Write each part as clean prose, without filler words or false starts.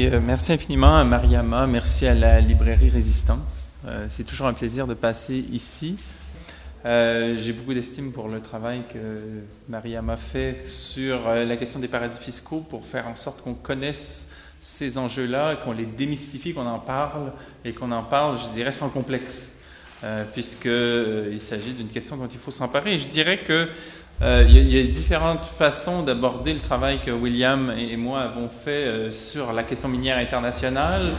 Merci infiniment à Mariama, merci à la librairie Résistance. C'est toujours un plaisir de passer ici. J'ai beaucoup d'estime pour le travail que Mariama fait sur la question des paradis fiscaux pour faire en sorte qu'on connaisse ces enjeux-là, qu'on les démystifie, qu'on en parle et qu'on en parle, je dirais, sans complexe, puisqu'il s'agit d'une question dont il faut s'emparer. Et je dirais que il y a différentes façons d'aborder le travail que William et moi avons fait sur la question minière internationale.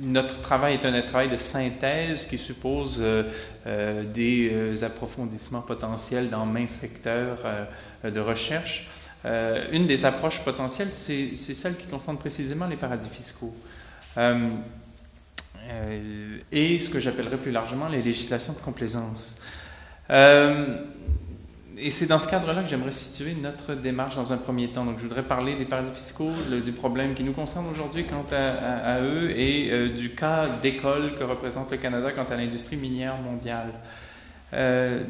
Notre travail est un travail de synthèse qui suppose des approfondissements potentiels dans maints secteurs de recherche. Une des approches potentielles, c'est celle qui concerne précisément les paradis fiscaux. Et ce que j'appellerais plus largement les législations de complaisance. Et c'est dans ce cadre-là que j'aimerais situer notre démarche dans un premier temps. Donc, je voudrais parler des paradis fiscaux, du problème qui nous concerne aujourd'hui quant à eux et du cas d'école que représente le Canada quant à l'industrie minière mondiale.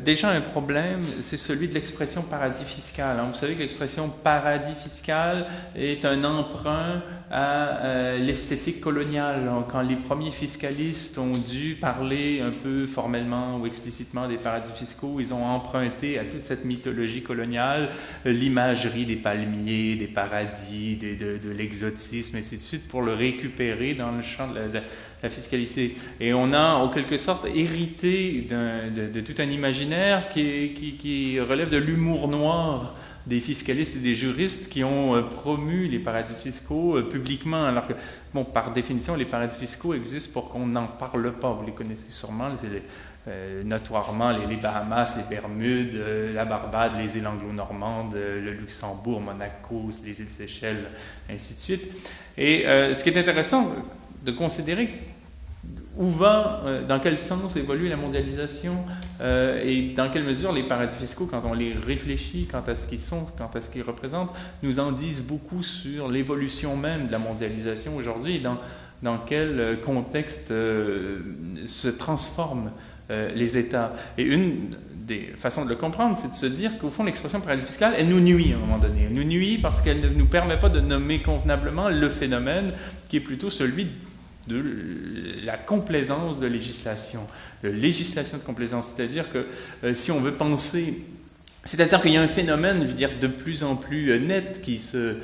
Déjà, un problème, c'est celui de l'expression paradis fiscal. Vous savez que l'expression paradis fiscal est un emprunt à l'esthétique coloniale. Quand les premiers fiscalistes ont dû parler un peu formellement ou explicitement des paradis fiscaux, ils ont emprunté à toute cette mythologie coloniale l'imagerie des palmiers, des paradis, de l'exotisme, et ainsi de suite, pour le récupérer dans le champ de la fiscalité. Et on a en quelque sorte hérité de tout un imaginaire qui relève de l'humour noir des fiscalistes et des juristes qui ont promu les paradis fiscaux publiquement, alors que, bon, par définition, les paradis fiscaux existent pour qu'on n'en parle pas. Vous les connaissez sûrement, notoirement les Bahamas, les Bermudes, la Barbade, les îles anglo-normandes, le Luxembourg, Monaco, les îles Seychelles, ainsi de suite. Et ce qui est intéressant de considérer où va, dans quel sens évolue la mondialisation et dans quelle mesure les paradis fiscaux, quand on les réfléchit, quant à ce qu'ils sont, quant à ce qu'ils représentent, nous en disent beaucoup sur l'évolution même de la mondialisation aujourd'hui et dans quel contexte se transforment les États. Et une des façons de le comprendre, c'est de se dire qu'au fond, l'expression paradis fiscal, elle nous nuit à un moment donné. Elle nous nuit parce qu'elle ne nous permet pas de nommer convenablement le phénomène qui est plutôt celui de la complaisance de législation de complaisance, c'est-à-dire que si on veut penser, c'est-à-dire qu'il y a un phénomène, je veux dire, de plus en plus net qui se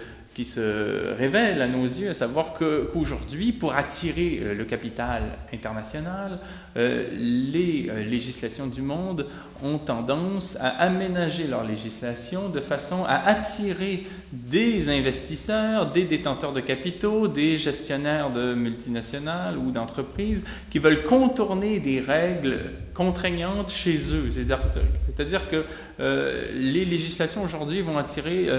révèle à nos yeux, à savoir qu'aujourd'hui, pour attirer le capital international, les législations du monde ont tendance à aménager leur législation de façon à attirer des investisseurs, des détenteurs de capitaux, des gestionnaires de multinationales ou d'entreprises qui veulent contourner des règles contraignantes chez eux. C'est-à-dire que les législations aujourd'hui vont attirer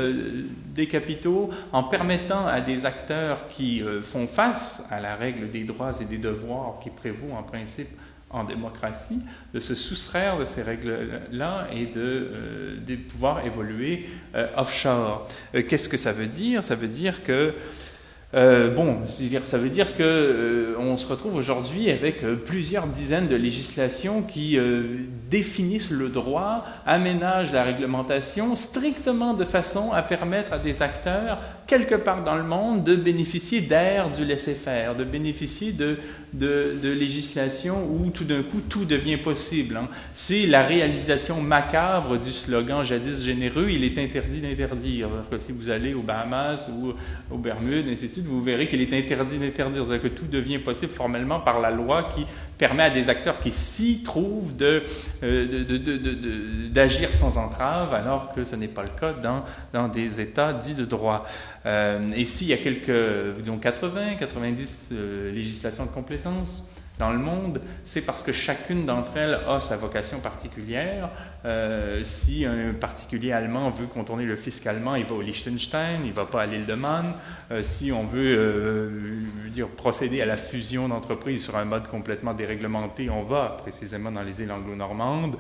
des capitaux en permettant à des acteurs qui font face à la règle des droits et des devoirs qui prévaut en principe en démocratie, de se soustraire de ces règles-là et de pouvoir évoluer offshore. Qu'est-ce que ça veut dire? Ça veut dire que ça veut dire que on se retrouve aujourd'hui avec plusieurs dizaines de législations qui définissent le droit, aménagent la réglementation strictement de façon à permettre à des acteurs quelque part dans le monde de bénéficier d'ère du laisser-faire, de bénéficier de législation où tout d'un coup tout devient possible. C'est la réalisation macabre du slogan jadis généreux, il est interdit d'interdire. Si vous allez aux Bahamas ou aux Bermudes, ainsi de suite, vous verrez qu'il est interdit d'interdire. C'est-à-dire que tout devient possible formellement par la loi qui permet à des acteurs qui s'y trouvent d'agir sans entrave, alors que ce n'est pas le cas dans des États dits de droit. Et ici, il y a disons 90 législations de complaisance dans le monde, c'est parce que chacune d'entre elles a sa vocation particulière. Si un particulier allemand veut contourner le fisc allemand, il va au Liechtenstein, il ne va pas à l'île de Man. Si on veut procéder à la fusion d'entreprises sur un mode complètement déréglementé, on va précisément dans les îles anglo-normandes.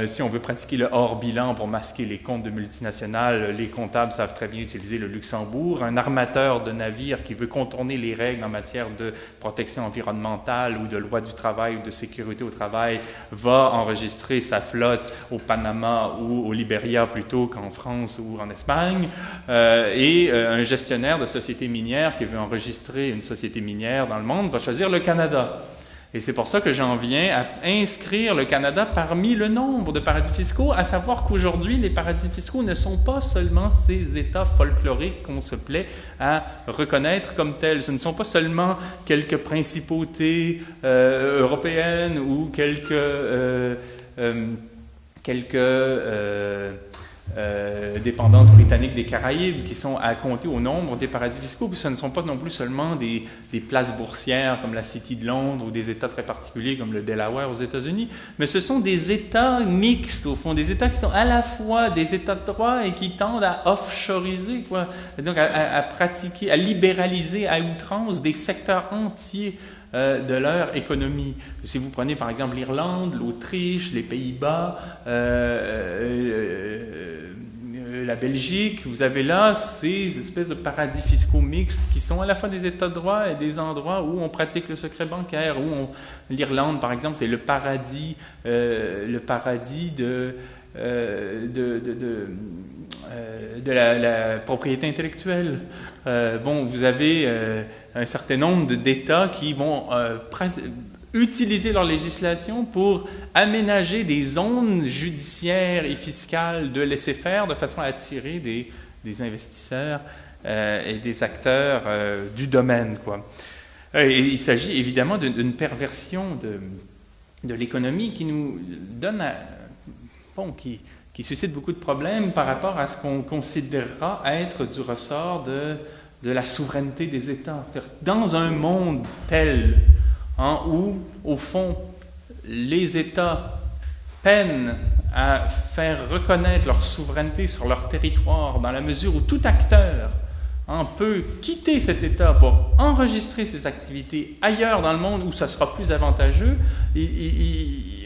Si on veut pratiquer le hors-bilan pour masquer les comptes de multinationales, les comptables savent très bien utiliser le Luxembourg. Un armateur de navire qui veut contourner les règles en matière de protection environnementale ou de loi du travail ou de sécurité au travail va enregistrer sa flotte au Panama ou au Libéria plutôt qu'en France ou en Espagne, et un gestionnaire de société minière qui veut enregistrer une société minière dans le monde va choisir le Canada. Et c'est pour ça que j'en viens à inscrire le Canada parmi le nombre de paradis fiscaux, à savoir qu'aujourd'hui, les paradis fiscaux ne sont pas seulement ces États folkloriques qu'on se plaît à reconnaître comme tels. Ce ne sont pas seulement quelques principautés européennes ou quelques dépendances britanniques des Caraïbes qui sont à compter au nombre des paradis fiscaux, puis ce ne sont pas non plus seulement des places boursières comme la City de Londres ou des États très particuliers comme le Delaware aux États-Unis, mais ce sont des États mixtes, au fond, des États qui sont à la fois des États de droit et qui tendent à offshoriser, quoi, et donc à pratiquer, à libéraliser à outrance des secteurs entiers de leur économie. Si vous prenez par exemple l'Irlande, l'Autriche, les Pays-Bas, la Belgique, vous avez là ces espèces de paradis fiscaux mixtes qui sont à la fois des États de droit et des endroits où on pratique le secret bancaire. L'Irlande, par exemple, c'est le paradis de la propriété intellectuelle. Vous avez un certain nombre d'États qui vont utiliser leur législation pour aménager des zones judiciaires et fiscales de laisser-faire de façon à attirer des investisseurs et des acteurs du domaine, quoi. Et il s'agit évidemment d'une perversion de l'économie qui nous donne qui suscite beaucoup de problèmes par rapport à ce qu'on considérera être du ressort de la souveraineté des États. C'est-à-dire, dans un monde tel où, au fond, les États peinent à faire reconnaître leur souveraineté sur leur territoire, dans la mesure où tout acteur peut quitter cet État pour enregistrer ses activités ailleurs dans le monde où ça sera plus avantageux,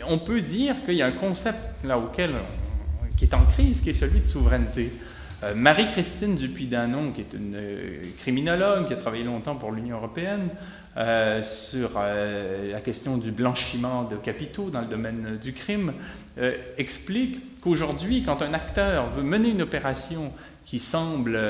on peut dire qu'il y a un concept là qui est en crise, qui est celui de souveraineté. Marie-Christine Dupuis-Danon, qui est une criminologue, qui a travaillé longtemps pour l'Union européenne sur la question du blanchiment de capitaux dans le domaine du crime, explique qu'aujourd'hui, quand un acteur veut mener une opération qui semble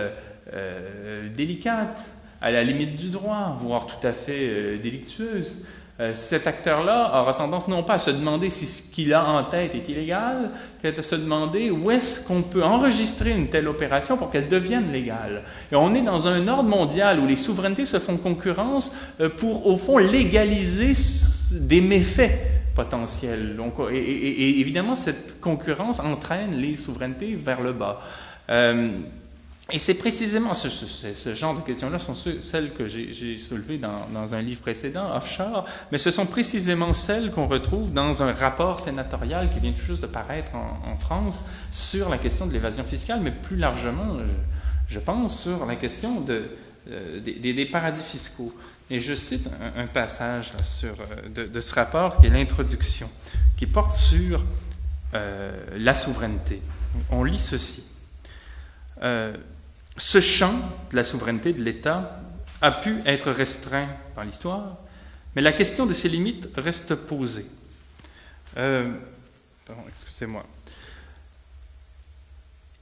délicate, à la limite du droit, voire tout à fait délictueuse, cet acteur-là aura tendance non pas à se demander si ce qu'il a en tête est illégal, qu'à se demander où est-ce qu'on peut enregistrer une telle opération pour qu'elle devienne légale. Et on est dans un ordre mondial où les souverainetés se font concurrence pour, au fond, légaliser des méfaits potentiels. Donc, et évidemment, cette concurrence entraîne les souverainetés vers le bas. Et c'est précisément ce genre de questions-là sont celles que j'ai soulevées dans un livre précédent, Offshore, mais ce sont précisément celles qu'on retrouve dans un rapport sénatorial qui vient tout juste de paraître en France sur la question de l'évasion fiscale, mais plus largement, je pense, sur la question des paradis fiscaux. Et je cite un passage de ce rapport qui est l'introduction, qui porte sur la souveraineté. On lit ceci. Ce champ de la souveraineté de l'État a pu être restreint dans l'histoire, mais la question de ses limites reste posée. Excusez-moi.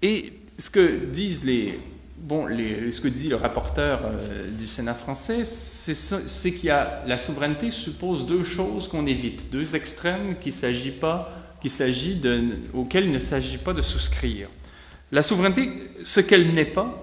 Et ce que disent ce que dit le rapporteur du Sénat français, c'est qu'il y a la souveraineté suppose deux choses qu'on évite, deux extrêmes auxquels il ne s'agit pas de souscrire. La souveraineté, ce qu'elle n'est pas,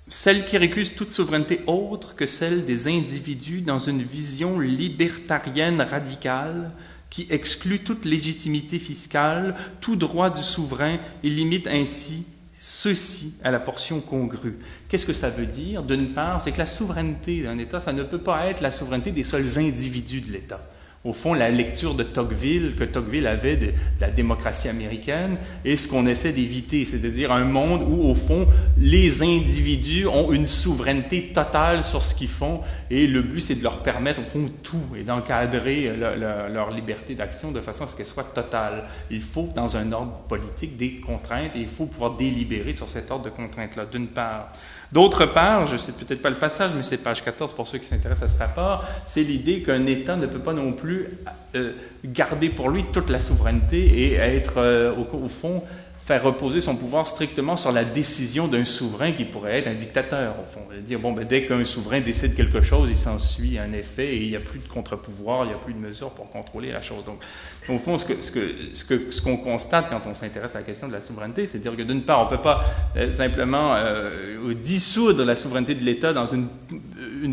celle qui récuse toute souveraineté autre que celle des individus dans une vision libertarienne radicale qui exclut toute légitimité fiscale, tout droit du souverain et limite ainsi ceci à la portion congrue. Qu'est-ce que ça veut dire? D'une part, c'est que la souveraineté d'un État, ça ne peut pas être la souveraineté des seuls individus de l'État. Au fond, la lecture que Tocqueville avait de la démocratie américaine, est ce qu'on essaie d'éviter, c'est-à-dire un monde où, au fond, les individus ont une souveraineté totale sur ce qu'ils font, et le but, c'est de leur permettre, au fond, tout, et d'encadrer leur liberté d'action de façon à ce qu'elle soit totale. Il faut, dans un ordre politique, des contraintes, et il faut pouvoir délibérer sur cet ordre de contraintes-là, d'une part. D'autre part, je ne sais peut-être pas le passage, mais c'est page 14 pour ceux qui s'intéressent à ce rapport, c'est l'idée qu'un État ne peut pas non plus garder pour lui toute la souveraineté et être, au fond, faire reposer son pouvoir strictement sur la décision d'un souverain qui pourrait être un dictateur, au fond. Dire, bon, ben, dès qu'un souverain décide quelque chose, il s'ensuit un effet et il n'y a plus de contre-pouvoir, il n'y a plus de mesures pour contrôler la chose. Donc, au fond, ce qu'on constate quand on s'intéresse à la question de la souveraineté, c'est de dire que d'une part, on ne peut pas simplement dissoudre la souveraineté de l'État dans une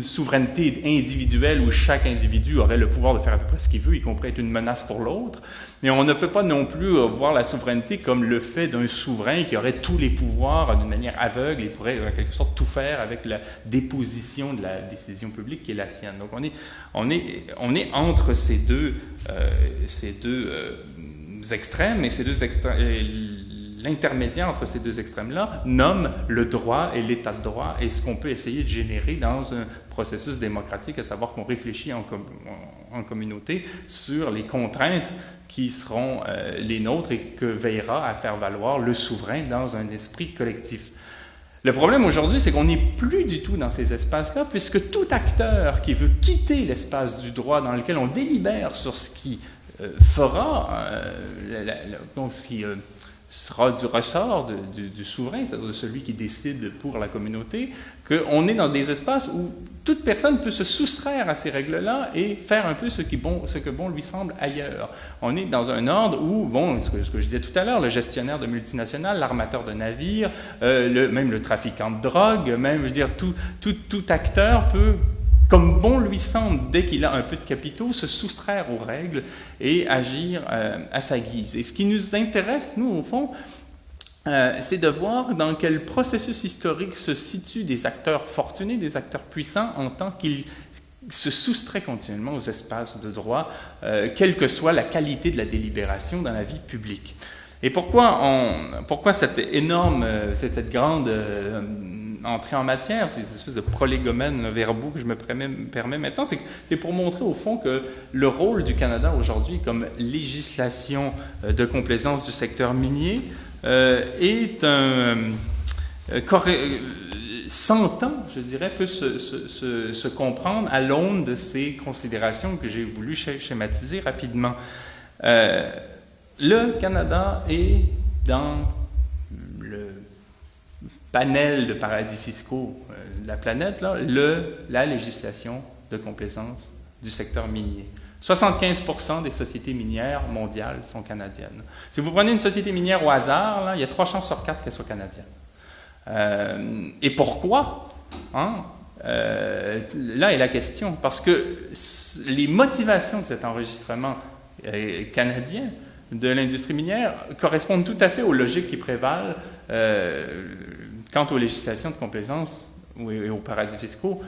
souveraineté individuelle où chaque individu aurait le pouvoir de faire à peu près ce qu'il veut, y compris être une menace pour l'autre. Mais on ne peut pas non plus voir la souveraineté comme le fait d'un souverain qui aurait tous les pouvoirs d'une manière aveugle et pourrait en quelque sorte tout faire avec la déposition de la décision publique qui est la sienne. Donc on est entre ces deux extrêmes, et l'intermédiaire entre ces deux extrêmes-là nomme le droit et l'état de droit et ce qu'on peut essayer de générer dans un processus démocratique, à savoir qu'on réfléchit en communauté sur les contraintes qui seront les nôtres et que veillera à faire valoir le souverain dans un esprit collectif. Le problème aujourd'hui, c'est qu'on n'est plus du tout dans ces espaces-là, puisque tout acteur qui veut quitter l'espace du droit dans lequel on délibère sur ce qui fera, donc ce qui sera du ressort du souverain, c'est-à-dire de celui qui décide pour la communauté, qu'on est dans des espaces où toute personne peut se soustraire à ces règles-là et faire un peu ce que bon lui semble ailleurs. On est dans un ordre où, bon, ce que je disais tout à l'heure, le gestionnaire de multinationales, l'armateur de navires, même le trafiquant de drogue, même, je veux dire, tout acteur peut, comme bon lui semble, dès qu'il a un peu de capitaux, se soustraire aux règles et agir à sa guise. Et ce qui nous intéresse, nous, au fond, c'est de voir dans quel processus historique se situent des acteurs fortunés, des acteurs puissants, en tant qu'ils se soustraient continuellement aux espaces de droit, quelle que soit la qualité de la délibération dans la vie publique. Et pourquoi cette grande entrée en matière, ces espèces de prolégomènes verbaux que je me permets maintenant, c'est pour montrer au fond que le rôle du Canada aujourd'hui comme législation de complaisance du secteur minier est s'entend, je dirais, peut se comprendre à l'aune de ces considérations que j'ai voulu schématiser rapidement. Le Canada est dans le panel de paradis fiscaux de la planète, là, la législation de complaisance du secteur minier. 75% des sociétés minières mondiales sont canadiennes. Si vous prenez une société minière au hasard, là, il y a 3 chances sur 4 qu'elle soit canadienne. Et pourquoi? Là est la question. Parce que les motivations de cet enregistrement canadien de l'industrie minière correspondent tout à fait aux logiques qui prévalent quant aux législations de complaisance et aux paradis fiscaux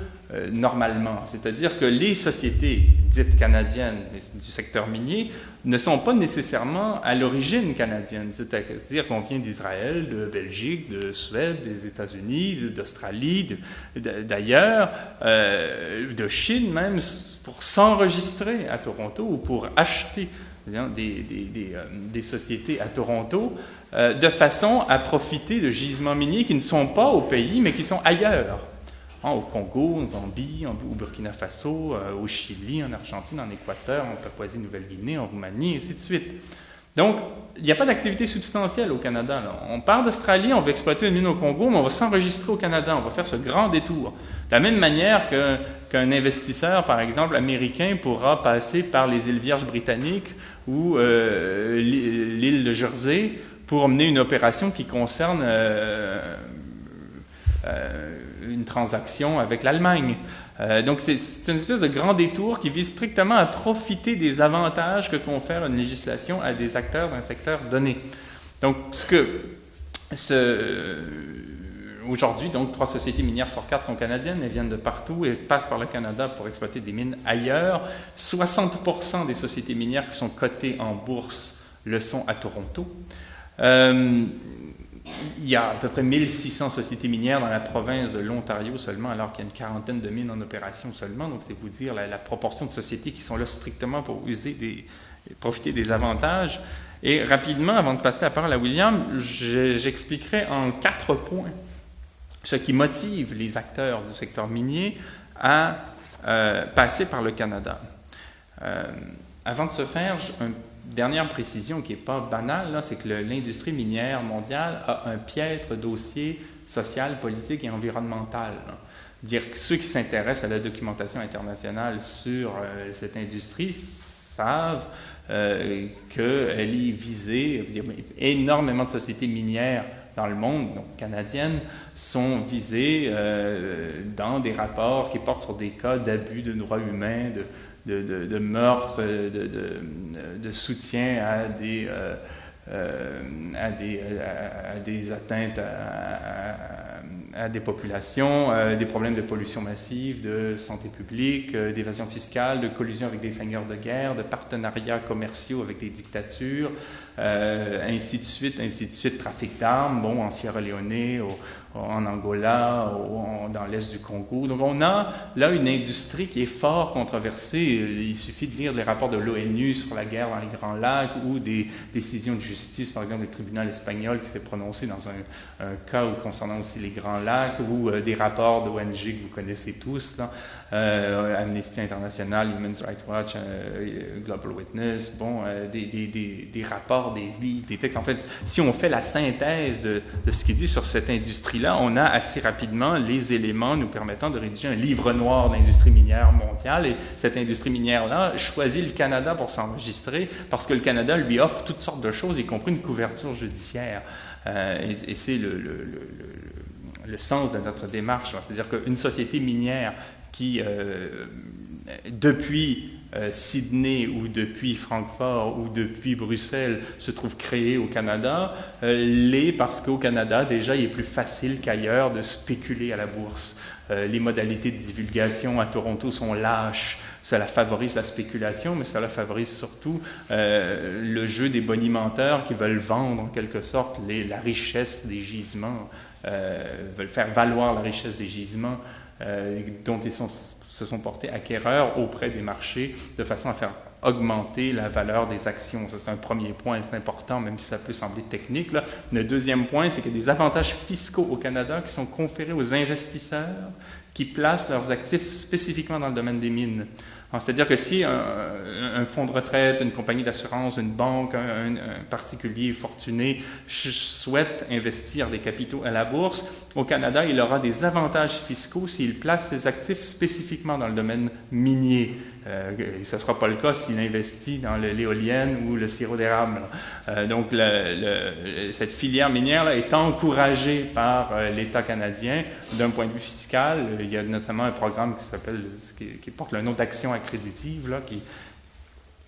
normalement. C'est-à-dire que les sociétés dites canadiennes du secteur minier ne sont pas nécessairement à l'origine canadienne. C'est-à-dire qu'on vient d'Israël, de Belgique, de Suède, des États-Unis, d'Australie, d'ailleurs, de Chine même, pour s'enregistrer à Toronto ou pour acheter des sociétés à Toronto, de façon à profiter de gisements miniers qui ne sont pas au pays, mais qui sont ailleurs. Au Congo, en Zambie, au Burkina Faso, au Chili, en Argentine, en Équateur, en Papouasie-Nouvelle-Guinée, en Roumanie, et ainsi de suite. Donc, il n'y a pas d'activité substantielle au Canada. Là. On part d'Australie, on va exploiter une mine au Congo, mais on va s'enregistrer au Canada, on va faire ce grand détour. De la même manière qu'un investisseur, par exemple, américain, pourra passer par les îles Vierges britanniques ou l'île de Jersey pour mener une opération qui concerne une transaction avec l'Allemagne. Donc, c'est une espèce de grand détour qui vise strictement à profiter des avantages que confère une législation à des acteurs d'un secteur donné. Donc, aujourd'hui, 3 sociétés minières sur 4 sont canadiennes, elles viennent de partout et passent par le Canada pour exploiter des mines ailleurs. 60% des sociétés minières qui sont cotées en bourse le sont à Toronto. Il y a à peu près 1600 sociétés minières dans la province de l'Ontario seulement, alors qu'il y a une quarantaine de mines en opération seulement. Donc, c'est vous dire la proportion de sociétés qui sont là strictement pour profiter des avantages. Et rapidement, avant de passer la parole à William, j'expliquerai en 4 points ce qui motive les acteurs du secteur minier à passer par le Canada. Avant de se faire, une dernière précision qui n'est pas banale, c'est que l'industrie minière mondiale a un piètre dossier social, politique et environnemental. Dire que ceux qui s'intéressent à la documentation internationale sur cette industrie savent qu'elle est visée, énormément de sociétés minières dans le monde, donc canadiennes, sont visées dans des rapports qui portent sur des cas d'abus de droits humains, de meurtres, de soutien à des atteintes à des populations, des problèmes de pollution massive, de santé publique, d'évasion fiscale, de collusion avec des seigneurs de guerre, de partenariats commerciaux avec des dictatures, ainsi de suite, trafic d'armes, en Sierra Leone, en Angola, dans l'est du Congo. Donc on a là une industrie qui est fort controversée. Il suffit de lire les rapports de l'ONU sur la guerre dans les Grands Lacs ou des décisions de justice, par exemple, du tribunal espagnol qui s'est prononcé dans un cas concernant aussi les Grands Lacs, ou des rapports d'ONG que vous connaissez tous, là, Amnesty International, Human Rights Watch, Global Witness, des rapports, des livres, des textes. En fait, si on fait la synthèse de ce qu'il dit sur cette industrie-là, on a assez rapidement les éléments nous permettant de rédiger un livre noir d'industrie minière mondiale. Et cette industrie minière-là choisit le Canada pour s'enregistrer parce que le Canada lui offre toutes sortes de choses, y compris une couverture judiciaire. Et c'est le sens de notre démarche. C'est-à-dire qu'une société minière qui, depuis Sydney ou depuis Francfort ou depuis Bruxelles se trouve créée au Canada, l'est parce qu'au Canada, déjà, il est plus facile qu'ailleurs de spéculer à la bourse. Les modalités de divulgation à Toronto sont lâches. Cela favorise la spéculation, mais cela favorise surtout le jeu des bonimenteurs qui veulent vendre en quelque sorte la richesse des gisements, veulent faire valoir la richesse des gisements dont ils se sont portés acquéreurs auprès des marchés de façon à faire augmenter la valeur des actions. Ça, c'est un premier point, c'est important, même si ça peut sembler technique, là. Le deuxième point, c'est qu'il y a des avantages fiscaux au Canada qui sont conférés aux investisseurs qui placent leurs actifs spécifiquement dans le domaine des mines. C'est-à-dire que si un fonds de retraite, une compagnie d'assurance, une banque, un particulier fortuné souhaite investir des capitaux à la bourse, au Canada, il aura des avantages fiscaux s'il place ses actifs spécifiquement dans le domaine minier. Et ce ne sera pas le cas s'il investit dans l'éolienne ou le sirop d'érable. Donc, cette filière minière là, est encouragée par l'État canadien d'un point de vue fiscal. Il y a notamment un programme qui porte le nom d'Action accréditive, là,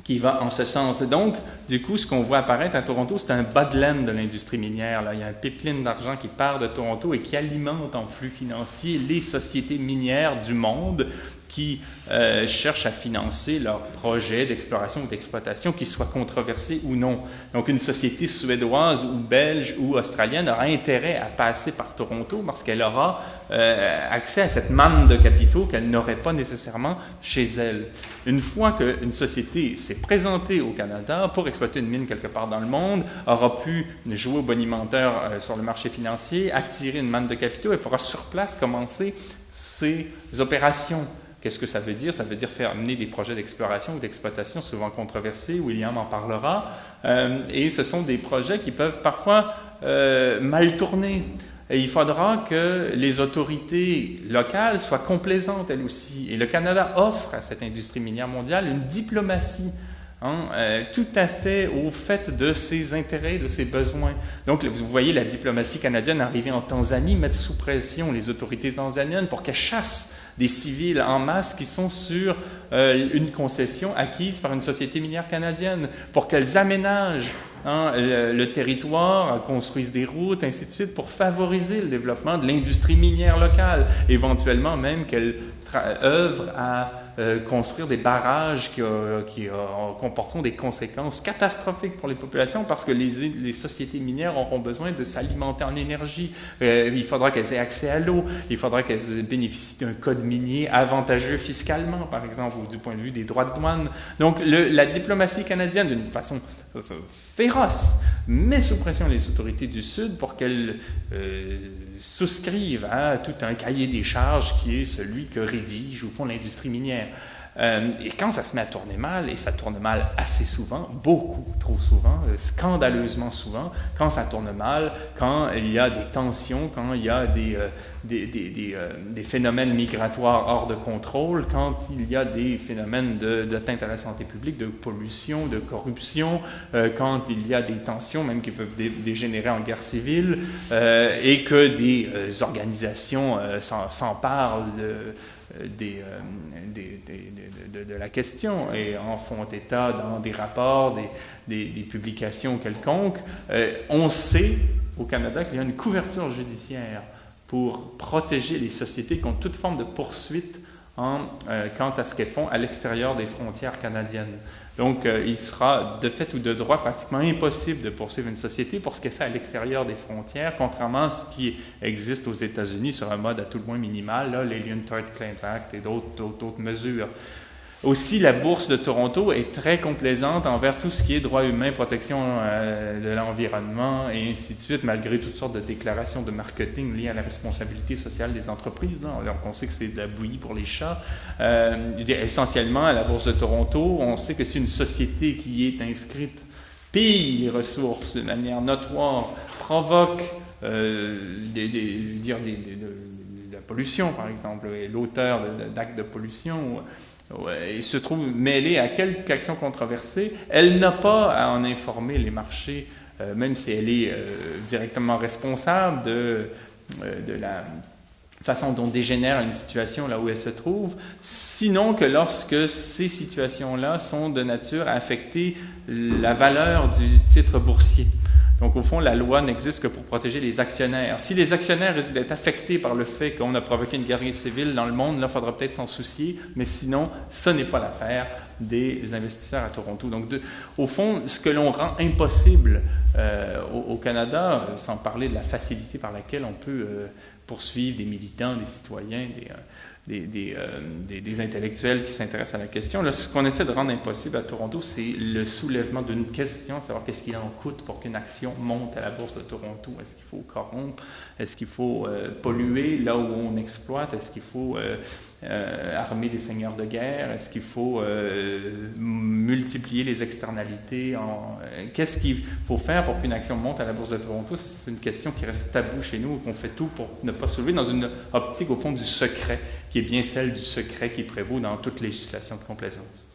qui va en ce sens. Et donc, du coup, ce qu'on voit apparaître à Toronto, c'est un bas de laine de l'industrie minière. Là. Il y a un pipeline d'argent qui part de Toronto et qui alimente en flux financier les sociétés minières du monde qui cherchent à financer leurs projets d'exploration ou d'exploitation, qu'ils soient controversés ou non. Donc, une société suédoise ou belge ou australienne aura intérêt à passer par Toronto parce qu'elle aura accès à cette manne de capitaux qu'elle n'aurait pas nécessairement chez elle. Une fois qu'une société s'est présentée au Canada pour exploiter une mine quelque part dans le monde, aura pu jouer au bonimenteur sur le marché financier, attirer une manne de capitaux et pourra sur place commencer ses opérations. Qu'est-ce que ça veut dire? Ça veut dire faire mener des projets d'exploration ou d'exploitation souvent controversés. William en parlera. Et ce sont des projets qui peuvent parfois mal tourner. Et il faudra que les autorités locales soient complaisantes, elles aussi. Et le Canada offre à cette industrie minière mondiale une diplomatie tout à fait au fait de ses intérêts, de ses besoins. Donc, vous voyez la diplomatie canadienne arriver en Tanzanie, mettre sous pression les autorités tanzaniennes pour qu'elles chassent des civils en masse qui sont sur une concession acquise par une société minière canadienne, pour qu'elles aménagent le territoire, construisent des routes, ainsi de suite, pour favoriser le développement de l'industrie minière locale, éventuellement même qu'elles œuvrent à construire des barrages qui comporteront des conséquences catastrophiques pour les populations parce que les sociétés minières auront besoin de s'alimenter en énergie. Il faudra qu'elles aient accès à l'eau, il faudra qu'elles bénéficient d'un code minier avantageux fiscalement, par exemple, ou du point de vue des droits de douane. Donc, la diplomatie canadienne, d'une façon féroce, met sous pression les autorités du Sud pour qu'elles souscrivent à tout un cahier des charges qui est celui que rédige, au fond, l'industrie minière. Et quand ça se met à tourner mal, et ça tourne mal assez souvent, beaucoup trop souvent, scandaleusement souvent, quand ça tourne mal, quand il y a des tensions, quand il y a des phénomènes migratoires hors de contrôle, quand il y a des phénomènes d'atteinte à la santé publique, de pollution, de corruption, quand il y a des tensions même qui peuvent dégénérer en guerre civile, et que des organisations s'emparent de la question et en font état dans des rapports, des publications quelconques. On sait au Canada qu'il y a une couverture judiciaire pour protéger les sociétés contre toute forme de poursuite quant à ce qu'elles font à l'extérieur des frontières canadiennes. Donc, il sera de fait ou de droit pratiquement impossible de poursuivre une société pour ce qu'elle fait à l'extérieur des frontières, contrairement à ce qui existe aux États-Unis sur un mode à tout le moins minimal, là, l'Alien Tort Claims Act et d'autres mesures. Aussi, la Bourse de Toronto est très complaisante envers tout ce qui est droits humains, protection de l'environnement et ainsi de suite, malgré toutes sortes de déclarations de marketing liées à la responsabilité sociale des entreprises. Donc, on sait que c'est de la bouillie pour les chats. Essentiellement, à la Bourse de Toronto, on sait que si une société qui est inscrite pille les ressources de manière notoire, provoque de la pollution, par exemple, et l'auteur d'actes de pollution, et se trouve mêlée à quelque action controversée, elle n'a pas à en informer les marchés, même si elle est directement responsable de la façon dont dégénère une situation là où elle se trouve, sinon que lorsque ces situations-là sont de nature à affecter la valeur du titre boursier. Donc, au fond, la loi n'existe que pour protéger les actionnaires. Si les actionnaires risquent d'être affectés par le fait qu'on a provoqué une guerre civile dans le monde, là, il faudra peut-être s'en soucier, mais sinon, ce n'est pas l'affaire des investisseurs à Toronto. Donc, au fond, ce que l'on rend impossible au Canada, sans parler de la facilité par laquelle on peut poursuivre des militants, des citoyens, des intellectuels qui s'intéressent à la question. Là, ce qu'on essaie de rendre impossible à Toronto, c'est le soulèvement d'une question, savoir qu'est-ce qu'il en coûte pour qu'une action monte à la Bourse de Toronto. Est-ce qu'il faut corrompre? Est-ce qu'il faut polluer là où on exploite? Est-ce qu'il faut armer des seigneurs de guerre? Est-ce qu'il faut multiplier les externalités? Qu'est-ce qu'il faut faire pour qu'une action monte à la Bourse de Toronto? C'est une question qui reste taboue chez nous, qu'on fait tout pour ne pas soulever dans une optique, au fond, du secret, qui est bien celle du secret qui prévaut dans toute législation de complaisance.